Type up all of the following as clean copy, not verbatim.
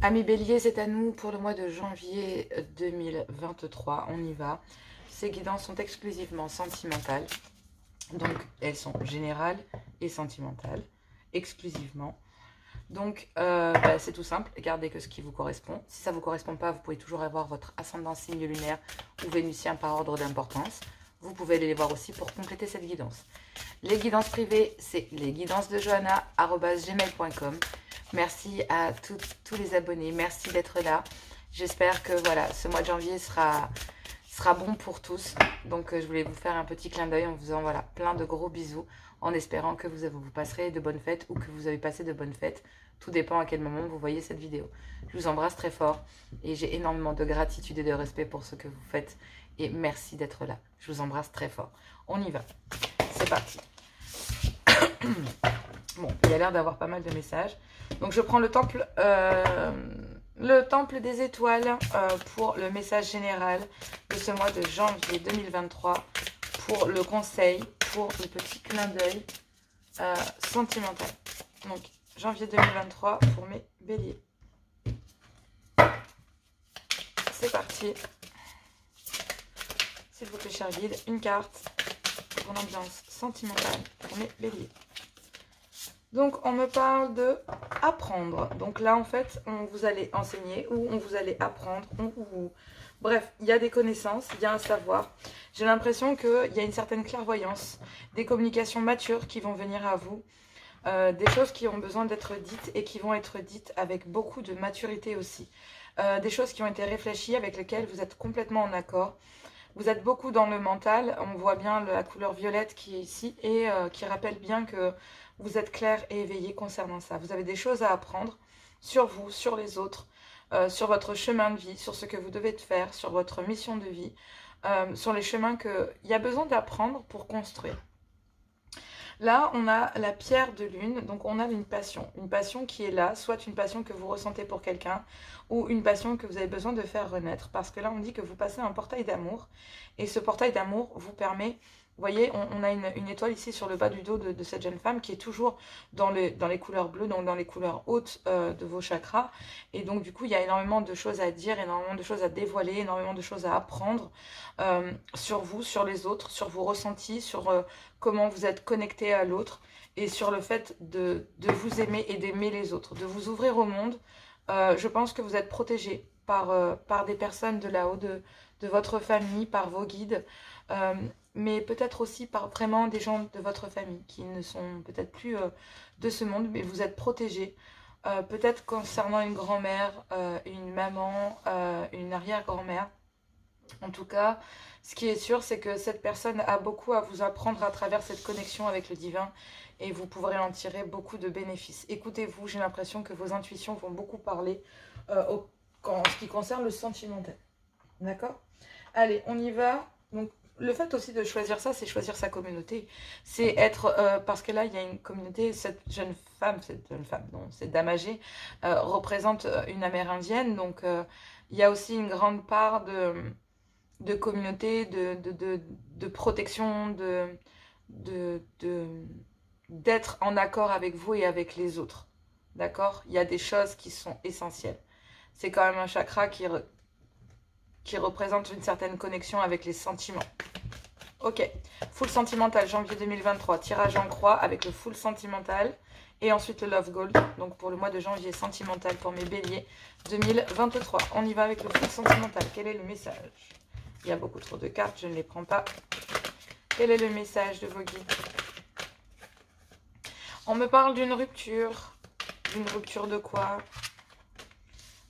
Amis Bélier, c'est à nous pour le mois de janvier 2023. On y va. Ces guidances sont exclusivement sentimentales. Donc, elles sont générales et sentimentales, exclusivement. Donc, c'est tout simple. Gardez que ce qui vous correspond. Si ça ne vous correspond pas, vous pouvez toujours avoir votre ascendant signe lunaire ou vénusien par ordre d'importance. Vous pouvez aller les voir aussi pour compléter cette guidance. Les guidances privées, c'est lesguidancesdejohanna@gmail.com. Merci à tous les abonnés. Merci d'être là. J'espère que voilà, ce mois de janvier sera bon pour tous. Donc, je voulais vous faire un petit clin d'œil en vous faisant voilà, plein de gros bisous, en espérant que vous passerez de bonnes fêtes ou que vous avez passé de bonnes fêtes. Tout dépend à quel moment vous voyez cette vidéo. Je vous embrasse très fort et j'ai énormément de gratitude et de respect pour ce que vous faites. Et merci d'être là. Je vous embrasse très fort. On y va. C'est parti. Bon, il y a l'air d'avoir pas mal de messages. Donc, je prends le temple des étoiles pour le message général de ce mois de janvier 2023 pour le conseil, pour le petit clin d'œil sentimental. Donc, janvier 2023 pour mes béliers. C'est parti. S'il vous plaît, cher guide, une carte pour l'ambiance sentimentale pour mes béliers. Donc, on me parle de apprendre. Donc là, en fait, on vous allez enseigner ou on vous allez apprendre. Bref, il y a des connaissances, il y a un savoir. J'ai l'impression qu'il y a une certaine clairvoyance, des communications matures qui vont venir à vous, des choses qui ont besoin d'être dites et qui vont être dites avec beaucoup de maturité aussi. Des choses qui ont été réfléchies, avec lesquelles vous êtes complètement en accord. Vous êtes beaucoup dans le mental, on voit bien la couleur violette qui est ici et qui rappelle bien que vous êtes clair et éveillé concernant ça. Vous avez des choses à apprendre sur vous, sur les autres, sur votre chemin de vie, sur ce que vous devez faire, sur votre mission de vie, sur les chemins qu'il y a besoin d'apprendre pour construire. Là, on a la pierre de lune, donc on a une passion qui est là, soit une passion que vous ressentez pour quelqu'un, ou une passion que vous avez besoin de faire renaître, parce que là, on dit que vous passez un portail d'amour, et ce portail d'amour vous permet, vous voyez, on a une étoile ici sur le bas du dos de cette jeune femme, qui est toujours dans les couleurs bleues, donc dans les couleurs hautes de vos chakras, et donc du coup, il y a énormément de choses à dire, énormément de choses à dévoiler, énormément de choses à apprendre sur vous, sur les autres, sur vos ressentis, sur comment vous êtes connecté à l'autre et sur le fait de vous aimer et d'aimer les autres, de vous ouvrir au monde. Je pense que vous êtes protégé par des personnes de là-haut, de votre famille, par vos guides, mais peut-être aussi par vraiment des gens de votre famille qui ne sont peut-être plus de ce monde, mais vous êtes protégé. Peut-être concernant une grand-mère, une maman, une arrière-grand-mère. En tout cas, ce qui est sûr, c'est que cette personne a beaucoup à vous apprendre à travers cette connexion avec le divin et vous pourrez en tirer beaucoup de bénéfices. Écoutez-vous, j'ai l'impression que vos intuitions vont beaucoup parler en ce qui concerne le sentimental. D'accord? Allez, on y va. Donc, le fait aussi de choisir ça, c'est choisir sa communauté. C'est être, parce que là, il y a une communauté, cette dame âgée représente une amérindienne, donc il y a aussi une grande part de communauté, de protection, d'être en accord avec vous et avec les autres. D'accord? Il y a des choses qui sont essentielles. C'est quand même un chakra qui représente une certaine connexion avec les sentiments. Ok, full sentimental, janvier 2023, tirage en croix avec le full sentimental et ensuite le love gold, donc pour le mois de janvier sentimental pour mes béliers 2023. On y va avec le full sentimental. Quel est le message? Il y a beaucoup trop de cartes, je ne les prends pas. Quel est le message de vos guides? On me parle d'une rupture. D'une rupture de quoi?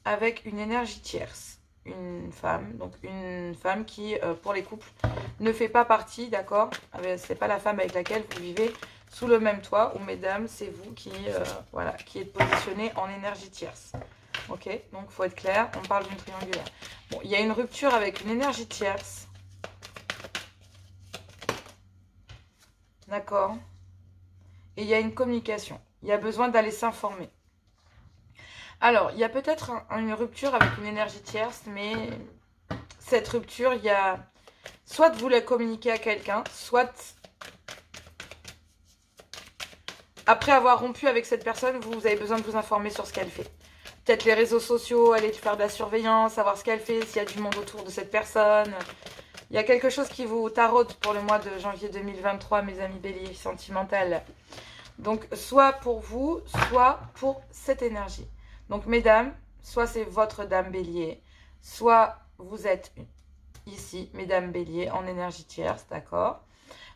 Avec une énergie tierce. Une femme, donc une femme qui, pour les couples, ne fait pas partie, d'accord? C'est pas la femme avec laquelle vous vivez sous le même toit, ou mesdames, c'est vous qui, voilà, qui êtes positionné en énergie tierce. Ok, donc il faut être clair, on parle d'une triangulaire. Bon, il y a une rupture avec une énergie tierce. D'accord? Et il y a une communication. Il y a besoin d'aller s'informer. Alors, il y a peut-être une rupture avec une énergie tierce, mais cette rupture, il y a... Soit vous la communiquez à quelqu'un, soit... Après avoir rompu avec cette personne, vous avez besoin de vous informer sur ce qu'elle fait. peut-être les réseaux sociaux, aller faire de la surveillance, savoir ce qu'elle fait, s'il y a du monde autour de cette personne. Il y a quelque chose qui vous taraude pour le mois de janvier 2023, mes amis béliers, sentimental. Donc, soit pour vous, soit pour cette énergie. Donc, mesdames, soit c'est votre dame bélier, soit vous êtes ici, mesdames bélier, en énergie tierce, d'accord?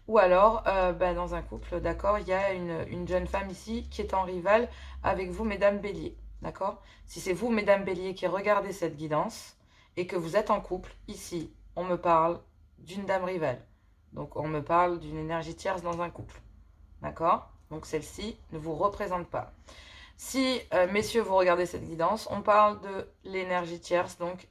Ou alors, dans un couple, d'accord, il y a une jeune femme ici qui est en rival avec vous, mesdames bélier, d'accord? Si c'est vous, mesdames bélier, qui regardez cette guidance et que vous êtes en couple, ici, on me parle d'une dame rivale. Donc, on me parle d'une énergie tierce dans un couple, d'accord? Donc, celle-ci ne vous représente pas. Si, messieurs, vous regardez cette guidance, on parle de l'énergie tierce, donc,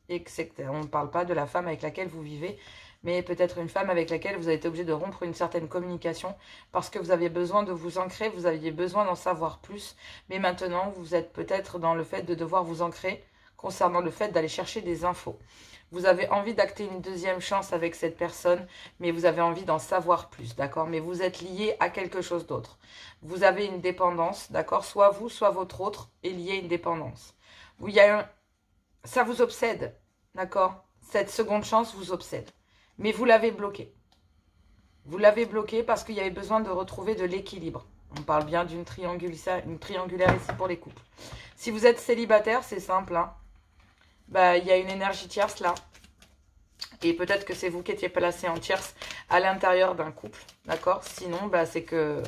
on ne parle pas de la femme avec laquelle vous vivez, mais peut-être une femme avec laquelle vous avez été obligé de rompre une certaine communication parce que vous aviez besoin de vous ancrer, vous aviez besoin d'en savoir plus, mais maintenant vous êtes peut-être dans le fait de devoir vous ancrer concernant le fait d'aller chercher des infos. Vous avez envie d'acter une deuxième chance avec cette personne, mais vous avez envie d'en savoir plus, d'accord? Mais vous êtes lié à quelque chose d'autre. Vous avez une dépendance, d'accord? Soit vous, soit votre autre est lié à une dépendance. Ça vous obsède, d'accord? Cette seconde chance vous obsède. Mais vous l'avez bloqué. Vous l'avez bloqué parce qu'il y avait besoin de retrouver de l'équilibre. On parle bien d'une triangulaire ici pour les couples. Si vous êtes célibataire, c'est simple, hein. Il y a une énergie tierce là. Et peut-être que c'est vous qui étiez placé en tierce à l'intérieur d'un couple, d'accord? Sinon, c'est que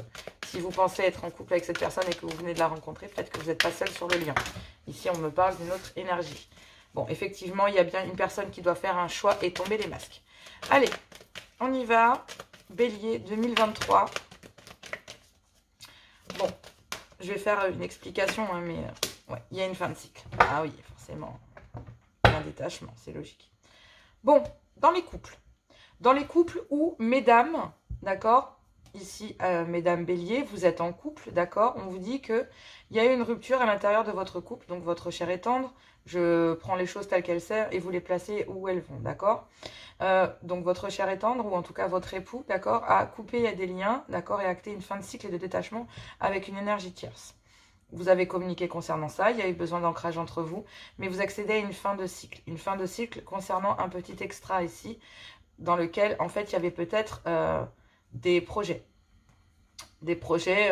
si vous pensez être en couple avec cette personne et que vous venez de la rencontrer, peut-être que vous n'êtes pas seul sur le lien. Ici, on me parle d'une autre énergie. Bon, effectivement, il y a bien une personne qui doit faire un choix et tomber les masques. Allez, on y va. Bélier 2023. Bon, je vais faire une explication, hein, mais ouais, il y a une fin de cycle. Ah oui, forcément. Un détachement, c'est logique. Bon, dans les couples. Dans les couples où, mesdames, d'accord, ici, mesdames bélier, vous êtes en couple, d'accord, on vous dit qu'il y a eu une rupture à l'intérieur de votre couple, donc votre chair est tendre, je prends les choses telles qu'elles sont et vous les placez où elles vont, d'accord? Donc votre chair est tendre, ou en tout cas votre époux, d'accord, a coupé des liens, d'accord, et acté une fin de cycle et de détachement avec une énergie tierce. Vous avez communiqué concernant ça, il y a eu besoin d'ancrage entre vous, mais vous accédez à une fin de cycle. Une fin de cycle concernant un petit extra ici, dans lequel, en fait, il y avait peut-être des projets. Des projets,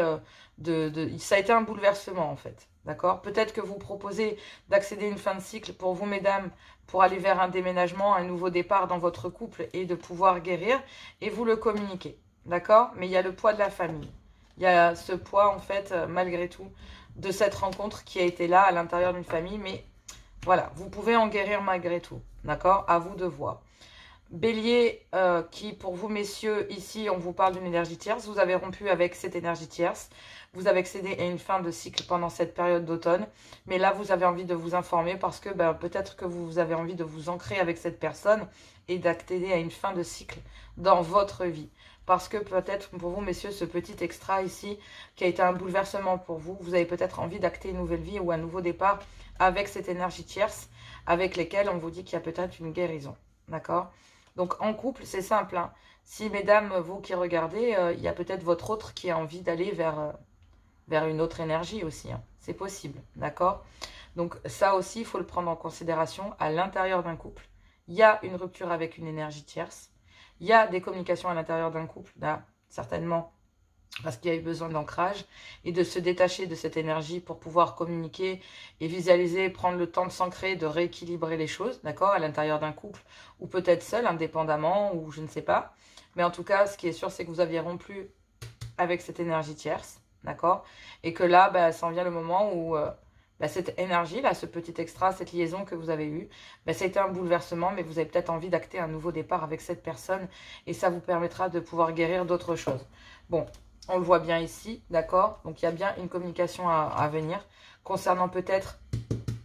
ça a été un bouleversement, en fait. D'accord? Peut-être que vous proposez d'accéder à une fin de cycle pour vous, mesdames, pour aller vers un déménagement, un nouveau départ dans votre couple et de pouvoir guérir, et vous le communiquez. D'accord? Mais il y a le poids de la famille. Il y a ce poids, en fait, malgré tout, de cette rencontre qui a été là à l'intérieur d'une famille. Mais voilà, vous pouvez en guérir malgré tout. D'accord? À vous de voir. Bélier, qui pour vous, messieurs, ici, on vous parle d'une énergie tierce. Vous avez rompu avec cette énergie tierce. Vous avez accédé à une fin de cycle pendant cette période d'automne. Mais là, vous avez envie de vous informer parce que peut-être que vous avez envie de vous ancrer avec cette personne et d'accéder à une fin de cycle dans votre vie. Parce que peut-être pour vous, messieurs, ce petit extra ici, qui a été un bouleversement pour vous, vous avez peut-être envie d'acter une nouvelle vie ou un nouveau départ avec cette énergie tierce, avec lesquelles on vous dit qu'il y a peut-être une guérison. D'accord? Donc en couple, c'est simple, hein. Si mesdames, vous qui regardez, il y a peut-être votre autre qui a envie d'aller vers une autre énergie aussi, hein. C'est possible, d'accord? Donc ça aussi, il faut le prendre en considération à l'intérieur d'un couple. Il y a une rupture avec une énergie tierce. Il y a des communications à l'intérieur d'un couple, là, certainement, parce qu'il y a eu besoin d'ancrage et de se détacher de cette énergie pour pouvoir communiquer et visualiser, prendre le temps de s'ancrer, de rééquilibrer les choses, d'accord, à l'intérieur d'un couple, ou peut-être seul, indépendamment, ou je ne sais pas. Mais en tout cas, ce qui est sûr, c'est que vous aviez rompu avec cette énergie tierce, d'accord, et que là, s'en vient le moment où cette énergie, là, ce petit extra, cette liaison que vous avez eue, ça a été un bouleversement, mais vous avez peut-être envie d'acter un nouveau départ avec cette personne, et ça vous permettra de pouvoir guérir d'autres choses. Bon, on le voit bien ici, d'accord? Donc, il y a bien une communication à venir concernant peut-être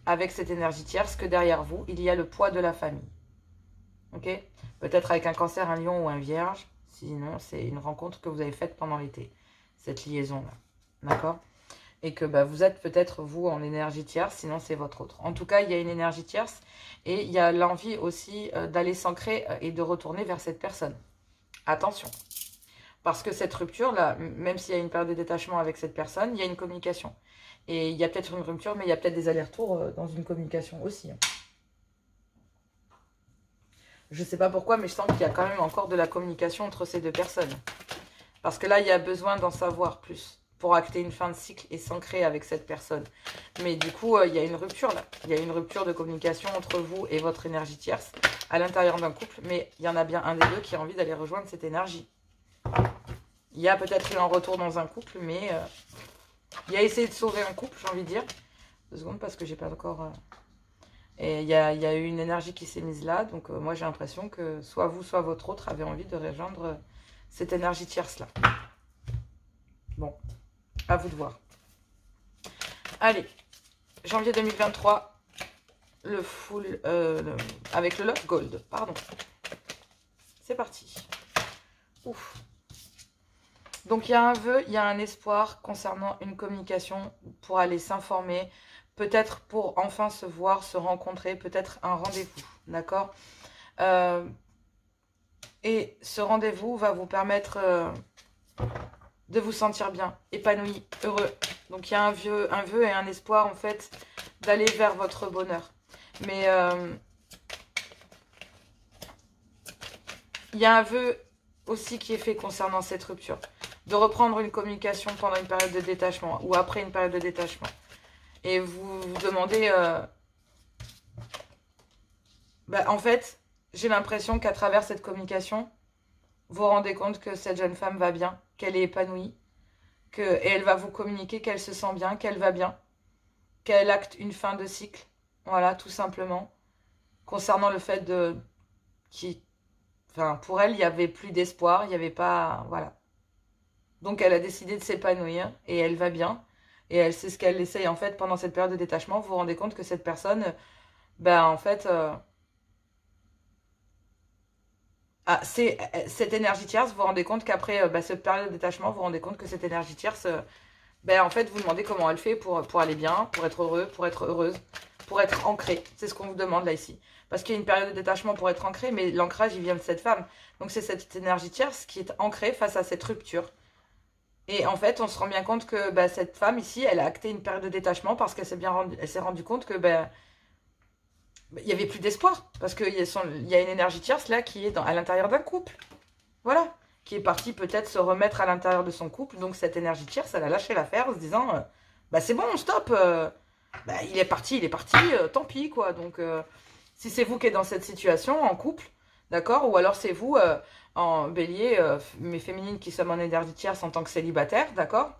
avec cette énergie tierce que derrière vous, il y a le poids de la famille. Ok? Peut-être avec un cancer, un lion ou un vierge. Sinon, c'est une rencontre que vous avez faite pendant l'été. Cette liaison-là. D'accord? Et que vous êtes peut-être, vous, en énergie tierce. Sinon, c'est votre autre. En tout cas, il y a une énergie tierce. Et il y a l'envie aussi d'aller s'ancrer et de retourner vers cette personne. Attention. Parce que cette rupture-là, même s'il y a une période de détachement avec cette personne, il y a une communication. Et il y a peut-être une rupture, mais il y a peut-être des allers-retours dans une communication aussi. Je ne sais pas pourquoi, mais je sens qu'il y a quand même encore de la communication entre ces deux personnes. Parce que là, il y a besoin d'en savoir plus pour acter une fin de cycle et s'ancrer avec cette personne. Mais du coup, il y a une rupture là. Il y a une rupture de communication entre vous et votre énergie tierce à l'intérieur d'un couple. Mais il y en a bien un des deux qui a envie d'aller rejoindre cette énergie. Il y a peut-être eu un retour dans un couple, mais il a essayé de sauver un couple, j'ai envie de dire. 2 secondes parce que j'ai pas encore... Et il y a eu une énergie qui s'est mise là. Donc moi, j'ai l'impression que soit vous, soit votre autre avait envie de rejoindre cette énergie tierce-là. Bon, à vous de voir. Allez, janvier 2023, le full... avec le Love Gold, pardon. C'est parti. Ouf. Donc, il y a un vœu, il y a un espoir concernant une communication pour aller s'informer, peut-être pour enfin se voir, se rencontrer, peut-être un rendez-vous, d'accord? Et ce rendez-vous va vous permettre de vous sentir bien, épanoui, heureux. Donc, il y a un vœu et un espoir, en fait, d'aller vers votre bonheur. Mais il y a un vœu aussi qui est fait concernant cette rupture. De reprendre une communication pendant une période de détachement ou après une période de détachement. Et vous vous demandez... en fait, j'ai l'impression qu'à travers cette communication, vous vous rendez compte que cette jeune femme va bien, qu'elle est épanouie, et elle va vous communiquer qu'elle se sent bien, qu'elle va bien, qu'elle acte une fin de cycle. Voilà, tout simplement. Concernant le fait de... Enfin, pour elle, il n'y avait plus d'espoir, il n'y avait pas... Voilà. Donc, elle a décidé de s'épanouir et elle va bien. Et elle sait ce qu'elle essaye. En fait, pendant cette période de détachement, vous vous rendez compte que cette personne, en fait... c'est cette énergie tierce, vous vous rendez compte qu'après cette période de détachement, vous vous rendez compte que cette énergie tierce, en fait, vous demandez comment elle fait pour aller bien, pour être heureux, pour être heureuse, pour être ancrée. C'est ce qu'on vous demande là, ici. Parce qu'il y a une période de détachement pour être ancrée, mais l'ancrage, il vient de cette femme. Donc, c'est cette énergie tierce qui est ancrée face à cette rupture. Et en fait, on se rend bien compte que cette femme ici, elle a acté une période de détachement parce qu'elle s'est rendue compte que il n'y avait plus d'espoir. Parce qu'il y a une énergie tierce là qui est à l'intérieur d'un couple. Voilà. Qui est partie peut-être se remettre à l'intérieur de son couple. Donc cette énergie tierce, elle a lâché l'affaire en se disant c'est bon, stop. Il est parti, tant pis quoi. Donc si c'est vous qui êtes dans cette situation en couple, d'accord, ou alors c'est vous en bélier, mais féminine qui sommes en énergie tierce en tant que célibataire, d'accord,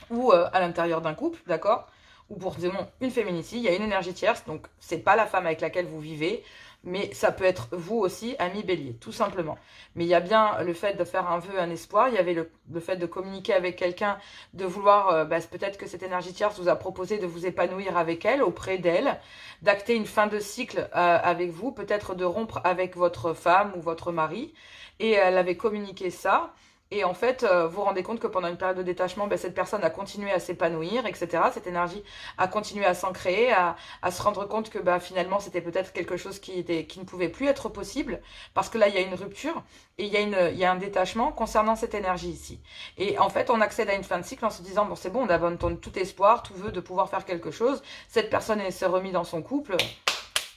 ou à l'intérieur d'un couple, d'accord, ou pour une féminicide, il y a une énergie tierce, donc c'est pas la femme avec laquelle vous vivez, mais ça peut être vous aussi, ami bélier, tout simplement. Mais il y a bien le fait de faire un vœu, un espoir, il y avait le fait de communiquer avec quelqu'un, de vouloir, peut-être que cette énergie tierce vous a proposé de vous épanouir avec elle, auprès d'elle, d'acter une fin de cycle avec vous, peut-être de rompre avec votre femme ou votre mari, et elle avait communiqué ça. Et en fait, vous vous rendez compte que pendant une période de détachement, cette personne a continué à s'épanouir, etc. Cette énergie a continué à s'ancrer, à se rendre compte que finalement, c'était peut-être quelque chose qui ne pouvait plus être possible. Parce que là, il y a une rupture et il y a un détachement concernant cette énergie ici. Et en fait, on accède à une fin de cycle en se disant, bon, c'est bon, on abandonne tout espoir, tout vœu de pouvoir faire quelque chose. Cette personne s'est remise dans son couple.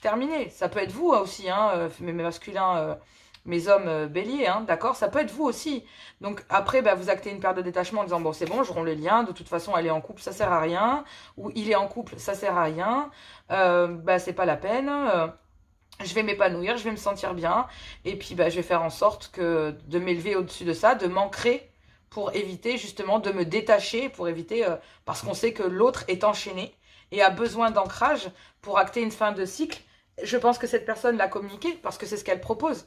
Terminé. Ça peut être vous aussi, mes masculins... mes hommes béliers, d'accord, ça peut être vous aussi. Donc après, vous actez une période de détachement en disant, bon, c'est bon, je romps le lien, de toute façon, elle est en couple, ça sert à rien, ou il est en couple, ça sert à rien, c'est pas la peine, je vais m'épanouir, je vais me sentir bien, et puis je vais faire en sorte de m'élever au-dessus de ça, de m'ancrer pour éviter justement de me détacher, pour éviter, parce qu'on sait que l'autre est enchaîné et a besoin d'ancrage pour acter une fin de cycle. Je pense que cette personne l'a communiqué, parce que c'est ce qu'elle propose.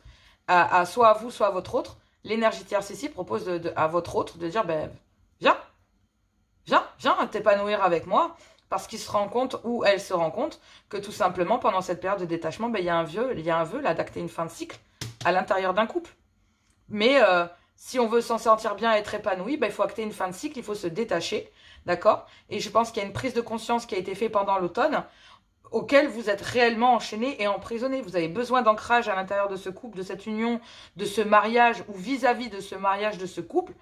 Soit à vous, soit à votre autre. L'énergie tierce ici propose à votre autre de dire, viens t'épanouir avec moi, parce qu'il se rend compte, ou elle se rend compte, que tout simplement, pendant cette période de détachement, il y a un vœu là d'acter une fin de cycle à l'intérieur d'un couple. Mais si on veut s'en sortir bien, être épanoui, il faut acter une fin de cycle, il faut se détacher, d'accord? Et je pense qu'il y a une prise de conscience qui a été faite pendant l'automne, auquel vous êtes réellement enchaîné et emprisonné. Vous avez besoin d'ancrage à l'intérieur de ce couple, de cette union, de ce mariage, ou vis-à-vis de ce mariage, de ce couple.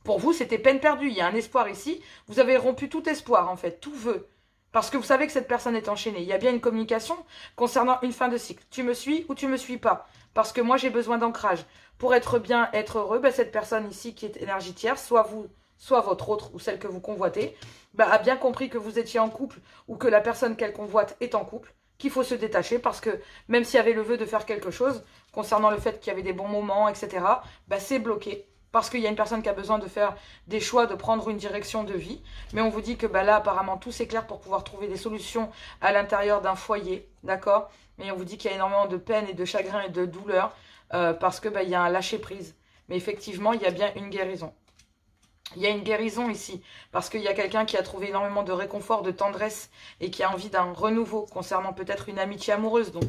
Pour vous, c'était peine perdue. Il y a un espoir ici. Vous avez rompu tout espoir, en fait, tout vœu. Parce que vous savez que cette personne est enchaînée. Il y a bien une communication concernant une fin de cycle. Tu me suis ou tu me suis pas? Parce que moi, j'ai besoin d'ancrage. Pour être bien, être heureux, ben, cette personne ici qui est énergie tierce, soit vous, soit votre autre ou celle que vous convoitez, ben, a bien compris que vous étiez en couple ou que la personne qu'elle convoite est en couple, qu'il faut se détacher parce que même s'il y avait le vœu de faire quelque chose, concernant le fait qu'il y avait des bons moments, etc., ben, c'est bloqué. Parce qu'il y a une personne qui a besoin de faire des choix, de prendre une direction de vie. Mais on vous dit que bah là, apparemment, tout s'éclaire pour pouvoir trouver des solutions à l'intérieur d'un foyer. D'accord? Mais on vous dit qu'il y a énormément de peine et de chagrin et de douleur parce que bah, y a un lâcher-prise. Mais effectivement, il y a bien une guérison. Il y a une guérison ici, parce qu'il y a quelqu'un qui a trouvé énormément de réconfort, de tendresse, et qui a envie d'un renouveau concernant peut-être une amitié amoureuse. Donc,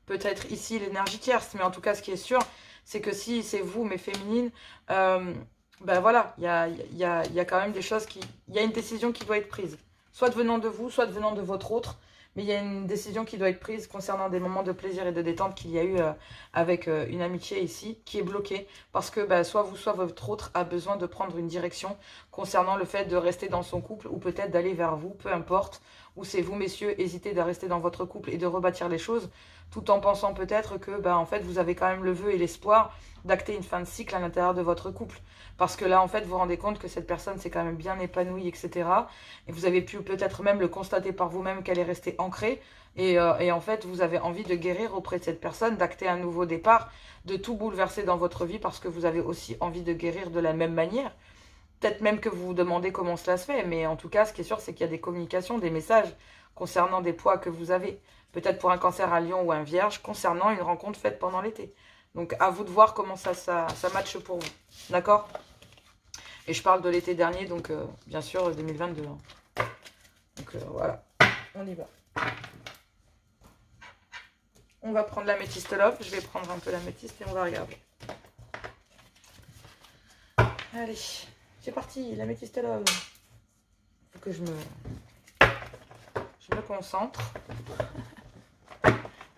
peut-être ici l'énergie tierce, mais en tout cas, ce qui est sûr, c'est que si c'est vous, mes féminines, ben voilà, il y a quand même des choses qui... Il y a une décision qui doit être prise, soit venant de vous, soit venant de votre autre, mais il y a une décision qui doit être prise concernant des moments de plaisir et de détente qu'il y a eu avec une amitié ici, qui est bloquée, parce que bah, soit vous, soit votre autre a besoin de prendre une direction concernant le fait de rester dans son couple, ou peut-être d'aller vers vous, peu importe, ou c'est vous, messieurs, hésitez de rester dans votre couple et de rebâtir les choses, tout en pensant peut-être que bah, en fait, vous avez quand même le vœu et l'espoir d'acter une fin de cycle à l'intérieur de votre couple. Parce que là, en fait, vous vous rendez compte que cette personne s'est quand même bien épanouie, etc. Et vous avez pu peut-être même le constater par vous-même qu'elle est restée ancrée. Et en fait, vous avez envie de guérir auprès de cette personne, d'acter un nouveau départ, de tout bouleverser dans votre vie parce que vous avez aussi envie de guérir de la même manière. Peut-être même que vous vous demandez comment cela se fait. Mais en tout cas, ce qui est sûr, c'est qu'il y a des communications, des messages concernant des poids que vous avez. Peut-être pour un cancer à Lion ou un vierge, concernant une rencontre faite pendant l'été. Donc, à vous de voir comment ça matche pour vous. D'accord? Et je parle de l'été dernier, donc bien sûr 2022. Hein. Donc voilà, on y va. On va prendre l'améthyste love. Je vais prendre un peu l'améthyste et on va regarder. Allez, c'est parti, l'améthyste love. Faut que je me concentre.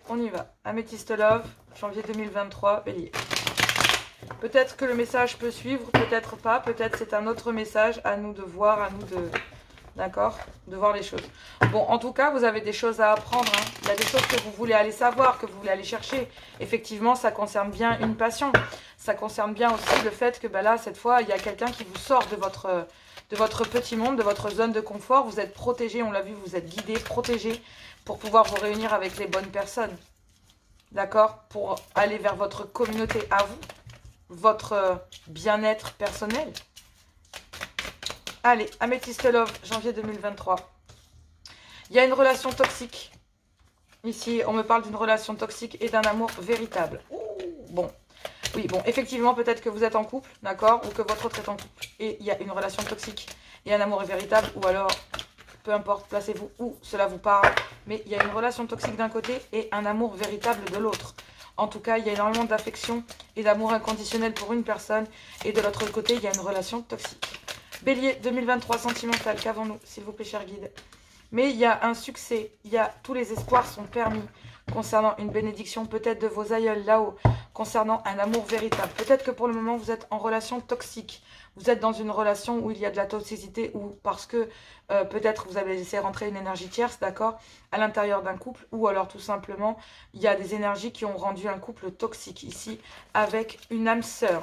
On y va. Améthyste love, janvier 2023, bélier. Peut-être que le message peut suivre, peut-être pas, peut-être c'est un autre message, à nous de voir, à nous de... D'accord? De voir les choses. Bon, en tout cas, vous avez des choses à apprendre. Hein. Il y a des choses que vous voulez aller savoir, que vous voulez aller chercher. Effectivement, ça concerne bien une passion. Ça concerne bien aussi le fait que bah là, cette fois, il y a quelqu'un qui vous sort de votre petit monde, de votre zone de confort. Vous êtes protégé, on l'a vu, vous êtes guidé, protégé pour pouvoir vous réunir avec les bonnes personnes. D'accord? Pour aller vers votre communauté à vous. Votre bien-être personnel. Allez, Améthyste Love, janvier 2023. Il y a une relation toxique. Ici, on me parle d'une relation toxique et d'un amour véritable. Ouh, bon, oui, bon, effectivement, peut-être que vous êtes en couple, d'accord, ou que votre autre est en couple. Et il y a une relation toxique et un amour véritable, ou alors, peu importe, placez-vous où cela vous parle. Mais il y a une relation toxique d'un côté et un amour véritable de l'autre. En tout cas, il y a énormément d'affection et d'amour inconditionnel pour une personne. Et de l'autre côté, il y a une relation toxique. Bélier, 2023 sentimental, qu'avons-nous, s'il vous plaît, cher guide? Mais il y a un succès, tous les espoirs sont permis concernant une bénédiction peut-être de vos aïeuls là-haut, concernant un amour véritable. Peut-être que pour le moment, vous êtes en relation toxique. Vous êtes dans une relation où il y a de la toxicité ou parce que peut-être vous avez laissé rentrer une énergie tierce, d'accord, à l'intérieur d'un couple. Ou alors tout simplement, il y a des énergies qui ont rendu un couple toxique ici avec une âme sœur.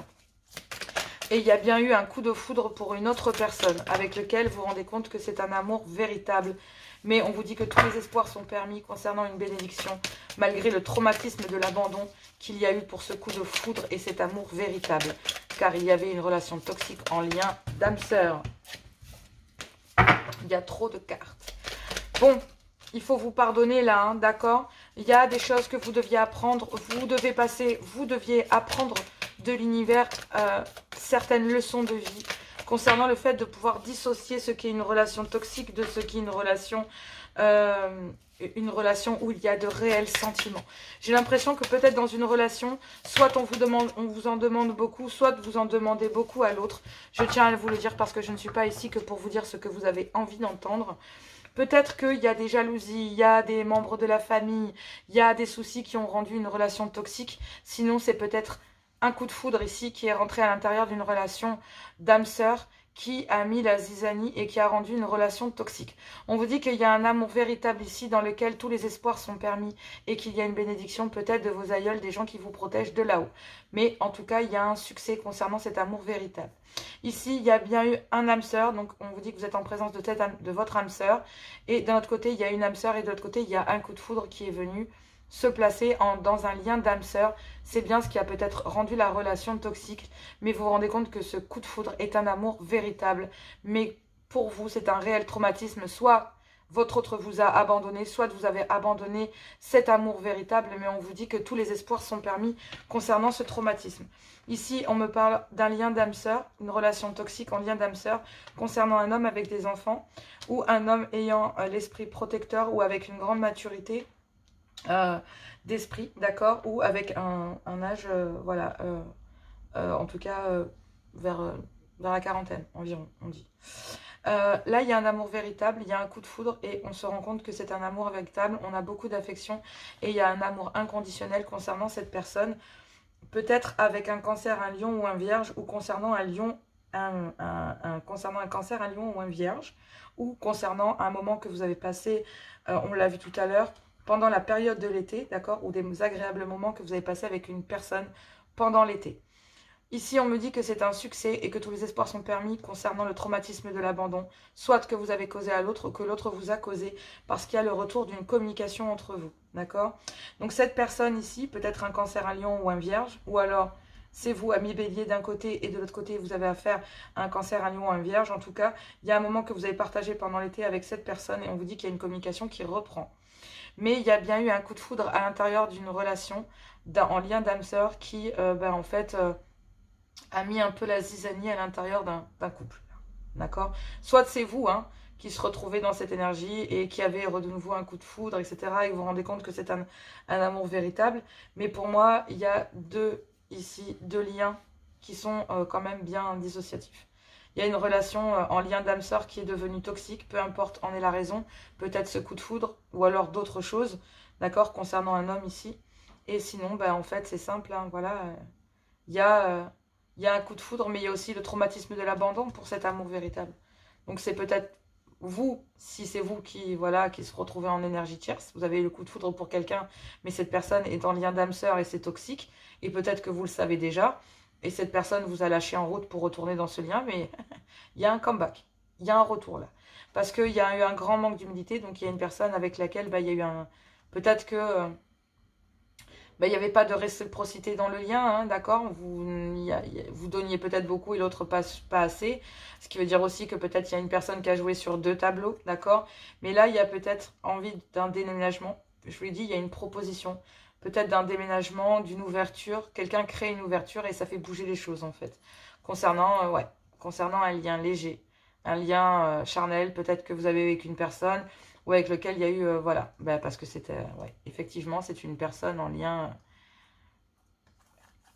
Et il y a bien eu un coup de foudre pour une autre personne avec lequel vous vous rendez compte que c'est un amour véritable. Mais on vous dit que tous les espoirs sont permis concernant une bénédiction, malgré le traumatisme de l'abandon qu'il y a eu pour ce coup de foudre et cet amour véritable. Car il y avait une relation toxique en lien d'âme sœur. Il y a trop de cartes. Bon, il faut vous pardonner là, hein, d'accord? Il y a des choses que vous deviez apprendre. Vous deviez apprendre de l'univers certaines leçons de vie concernant le fait de pouvoir dissocier ce qu'est une relation toxique de ce qu'est une relation où il y a de réels sentiments. J'ai l'impression que peut-être dans une relation, soit on vous en demande beaucoup, soit vous en demandez beaucoup à l'autre. Je tiens à vous le dire parce que je ne suis pas ici que pour vous dire ce que vous avez envie d'entendre. Peut-être qu'il y a des jalousies, il y a des membres de la famille, il y a des soucis qui ont rendu une relation toxique. Sinon, c'est peut-être un coup de foudre ici qui est rentré à l'intérieur d'une relation d'âme-sœur qui a mis la zizanie et qui a rendu une relation toxique. On vous dit qu'il y a un amour véritable ici dans lequel tous les espoirs sont permis et qu'il y a une bénédiction peut-être de vos aïeuls, des gens qui vous protègent de là-haut. Mais en tout cas, il y a un succès concernant cet amour véritable. Ici, il y a bien eu un âme sœur, donc on vous dit que vous êtes en présence de votre âme sœur. Et d'un autre côté, il y a une âme sœur et de l'autre côté, il y a un coup de foudre qui est venu se placer dans un lien d'âme sœur. C'est bien ce qui a peut-être rendu la relation toxique, mais vous vous rendez compte que ce coup de foudre est un amour véritable. Mais pour vous, c'est un réel traumatisme. Soit votre autre vous a abandonné, soit vous avez abandonné cet amour véritable, mais on vous dit que tous les espoirs sont permis concernant ce traumatisme. Ici, on me parle d'un lien d'âme sœur, une relation toxique en lien d'âme sœur concernant un homme avec des enfants ou un homme ayant l'esprit protecteur ou avec une grande maturité d'esprit, d'accord, ou avec un âge, voilà, en tout cas vers la quarantaine environ, on dit. Là, il y a un amour véritable, il y a un coup de foudre et on se rend compte que c'est un amour véritable, on a beaucoup d'affection et il y a un amour inconditionnel concernant cette personne, peut-être avec un cancer, un lion ou un vierge, ou concernant un lion, concernant un cancer, un lion ou un vierge, ou concernant un moment que vous avez passé, on l'a vu tout à l'heure, pendant la période de l'été, d'accord, ou des agréables moments que vous avez passés avec une personne pendant l'été. Ici, on me dit que c'est un succès et que tous les espoirs sont permis concernant le traumatisme de l'abandon, soit que vous avez causé à l'autre ou que l'autre vous a causé, parce qu'il y a le retour d'une communication entre vous, d'accord? Donc cette personne ici, peut-être un cancer, un lion ou un vierge, ou alors c'est vous, ami bélier, d'un côté, et de l'autre côté, vous avez affaire à un cancer, un lion ou un vierge. En tout cas, il y a un moment que vous avez partagé pendant l'été avec cette personne et on vous dit qu'il y a une communication qui reprend. Mais il y a bien eu un coup de foudre à l'intérieur d'une relation en lien d'âme sœur qui, en fait, a mis un peu la zizanie à l'intérieur d'un couple. D'accord? Soit c'est vous, hein, qui se retrouvez dans cette énergie et qui avez de nouveau un coup de foudre, etc. et que vous vous rendez compte que c'est un amour véritable. Mais pour moi, il y a deux liens qui sont quand même bien dissociatifs. Il y a une relation en lien d'âme sœur qui est devenue toxique, peu importe en est la raison, peut-être ce coup de foudre ou alors d'autres choses, d'accord, concernant un homme ici. Et sinon, en fait, c'est simple, hein, voilà, il y a un coup de foudre, mais il y a aussi le traumatisme de l'abandon pour cet amour véritable. Donc c'est peut-être vous, si c'est vous qui, voilà, qui se retrouvez en énergie tierce, vous avez le coup de foudre pour quelqu'un, mais cette personne est en lien d'âme sœur et c'est toxique, et peut-être que vous le savez déjà, et cette personne vous a lâché en route pour retourner dans ce lien, mais il y a un comeback, il y a un retour là. Parce qu'il y a eu un grand manque d'humilité, donc il y a une personne avec laquelle il y a eu un... Peut-être que... il n'y avait pas de réciprocité dans le lien, hein, d'accord, vous donniez peut-être beaucoup et l'autre pas assez. Ce qui veut dire aussi que peut-être il y a une personne qui a joué sur deux tableaux, d'accord. Mais là, il y a peut-être envie d'un déménagement. Je vous l'ai dit, il y a une proposition. Peut-être d'un déménagement, d'une ouverture. Quelqu'un crée une ouverture et ça fait bouger les choses, en fait. Concernant un lien léger, un lien charnel, peut-être que vous avez avec une personne... ou avec lequel il y a eu, voilà, parce que c'était, effectivement, c'est une personne en lien,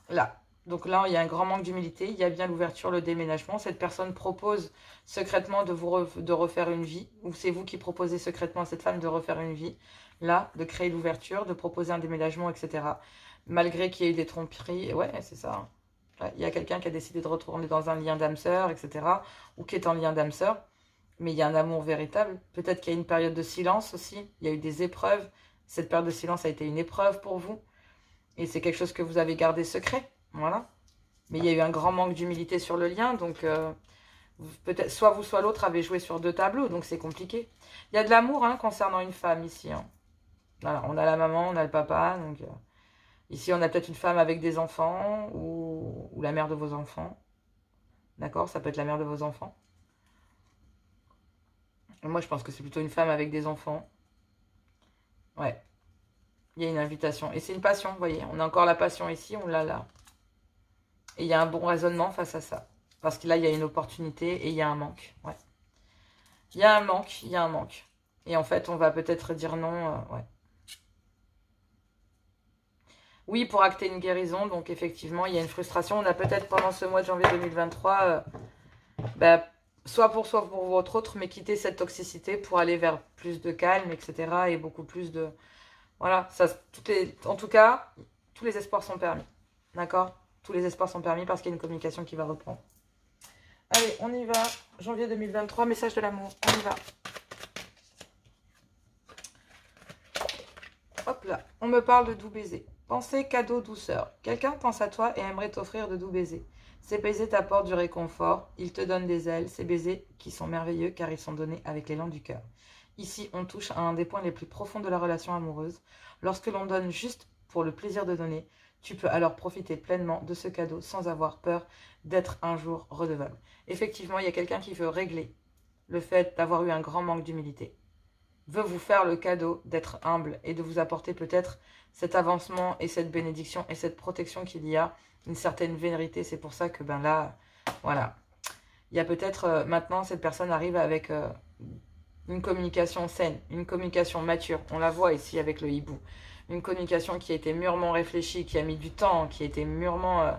là. Donc là, il y a un grand manque d'humilité, il y a bien l'ouverture, le déménagement. Cette personne propose secrètement de refaire une vie, ou c'est vous qui proposez secrètement à cette femme de refaire une vie, là, de créer l'ouverture, de proposer un déménagement, etc. Malgré qu'il y ait eu des tromperies, ouais, c'est ça. Ouais, il y a quelqu'un qui a décidé de retourner dans un lien d'âme sœur, etc., ou qui est en lien d'âme sœur. Mais il y a un amour véritable. Peut-être qu'il y a une période de silence aussi. Il y a eu des épreuves. Cette période de silence a été une épreuve pour vous. Et c'est quelque chose que vous avez gardé secret. Voilà. Mais il y a eu un grand manque d'humilité sur le lien. Donc, peut-être soit vous, soit l'autre avez joué sur deux tableaux. Donc, c'est compliqué. Il y a de l'amour concernant une femme ici. Hein. Voilà. On a la maman, on a le papa. Donc, ici, on a peut-être une femme avec des enfants ou la mère de vos enfants. D'accord? Ça peut être la mère de vos enfants. Moi, je pense que c'est plutôt une femme avec des enfants. Ouais. Il y a une invitation. Et c'est une passion, vous voyez. On a encore la passion ici, on l'a là. Et il y a un bon raisonnement face à ça. Parce que là, il y a une opportunité et il y a un manque. Ouais. Il y a un manque, il y a un manque. Et en fait, on va peut-être dire non. Ouais. Oui, pour acter une guérison. Donc, effectivement, il y a une frustration. On a peut-être pendant ce mois de janvier 2023... soit pour votre autre, mais quitter cette toxicité pour aller vers plus de calme, etc. Et beaucoup plus de... Voilà, ça, en tout cas, tous les espoirs sont permis. D'accord? tous les espoirs sont permis parce qu'il y a une communication qui va reprendre. Allez, on y va. Janvier 2023, message de l'amour. On y va. Hop là, on me parle de doux baisers. Pensée, cadeau, douceur. Quelqu'un pense à toi et aimerait t'offrir de doux baisers. Ces baisers t'apportent du réconfort, ils te donnent des ailes. Ces baisers qui sont merveilleux car ils sont donnés avec l'élan du cœur. Ici, on touche à un des points les plus profonds de la relation amoureuse. Lorsque l'on donne juste pour le plaisir de donner, tu peux alors profiter pleinement de ce cadeau sans avoir peur d'être un jour redevable. Effectivement, il y a quelqu'un qui veut régler le fait d'avoir eu un grand manque d'humilité. Veut vous faire le cadeau d'être humble et de vous apporter peut-être cet avancement et cette bénédiction et cette protection qu'il y a, une certaine vérité. C'est pour ça que ben là, voilà. Il y a peut-être maintenant, cette personne arrive avec une communication saine, une communication mature. On la voit ici avec le hibou. Une communication qui a été mûrement réfléchie, qui a mis du temps, qui a été mûrement,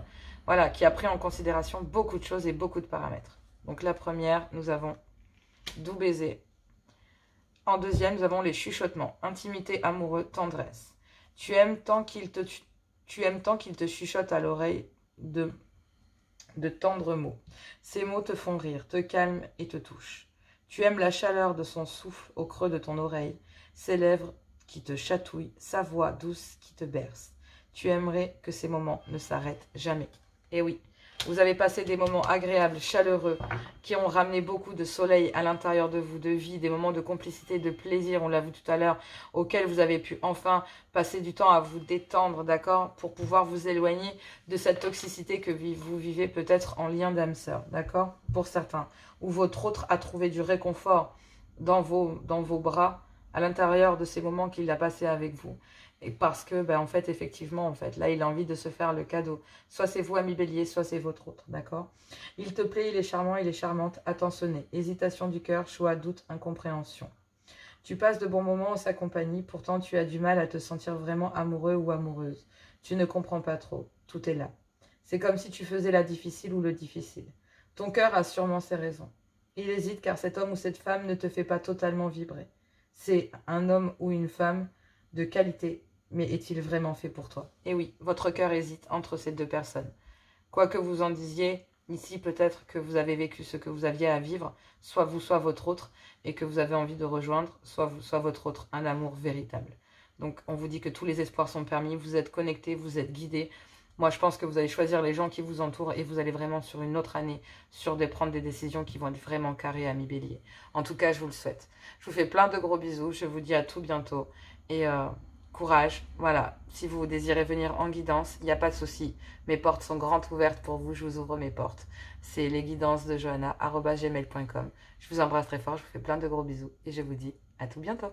voilà, qui a pris en considération beaucoup de choses et beaucoup de paramètres. Donc la première, nous avons doux baiser. En deuxième, nous avons les chuchotements, intimité, amoureux, tendresse. Tu aimes tant qu'il te chuchote à l'oreille de tendres mots. Ces mots te font rire, te calment et te touchent. Tu aimes la chaleur de son souffle au creux de ton oreille, ses lèvres qui te chatouillent, sa voix douce qui te berce. Tu aimerais que ces moments ne s'arrêtent jamais. Et oui, vous avez passé des moments agréables, chaleureux, qui ont ramené beaucoup de soleil à l'intérieur de vous, de vie, des moments de complicité, de plaisir, on l'a vu tout à l'heure, auxquels vous avez pu enfin passer du temps à vous détendre, d'accord, pour pouvoir vous éloigner de cette toxicité que vous vivez peut-être en lien d'âme sœur, d'accord, pour certains, ou votre autre a trouvé du réconfort dans vos bras, à l'intérieur de ces moments qu'il a passés avec vous. Et parce que, ben, en fait, effectivement, en fait, là, il a envie de se faire le cadeau. Soit c'est vous, ami bélier, soit c'est votre autre, d'accord? Il te plaît, il est charmant, il est charmante, attentionné. Hésitation du cœur, choix, doute, incompréhension. Tu passes de bons moments en sa compagnie, pourtant tu as du mal à te sentir vraiment amoureux ou amoureuse. Tu ne comprends pas trop, tout est là. C'est comme si tu faisais la difficile ou le difficile. Ton cœur a sûrement ses raisons. Il hésite car cet homme ou cette femme ne te fait pas totalement vibrer. C'est un homme ou une femme de qualité, mais est-il vraiment fait pour toi? Et oui, votre cœur hésite entre ces deux personnes. Quoi que vous en disiez, ici peut-être que vous avez vécu ce que vous aviez à vivre, soit vous, soit votre autre, et que vous avez envie de rejoindre, soit vous, soit votre autre, un amour véritable. Donc on vous dit que tous les espoirs sont permis, vous êtes connectés, vous êtes guidés. Moi je pense que vous allez choisir les gens qui vous entourent et vous allez vraiment sur une autre année, prendre des décisions qui vont être vraiment carrées, amis bélier. En tout cas, je vous le souhaite. Je vous fais plein de gros bisous, je vous dis à tout bientôt. Et courage, voilà, si vous désirez venir en guidance, il n'y a pas de souci. Mes portes sont grandes ouvertes pour vous, je vous ouvre mes portes. C'est lesguidances de Johanna@gmail.com. Je vous embrasse très fort, je vous fais plein de gros bisous et je vous dis à tout bientôt.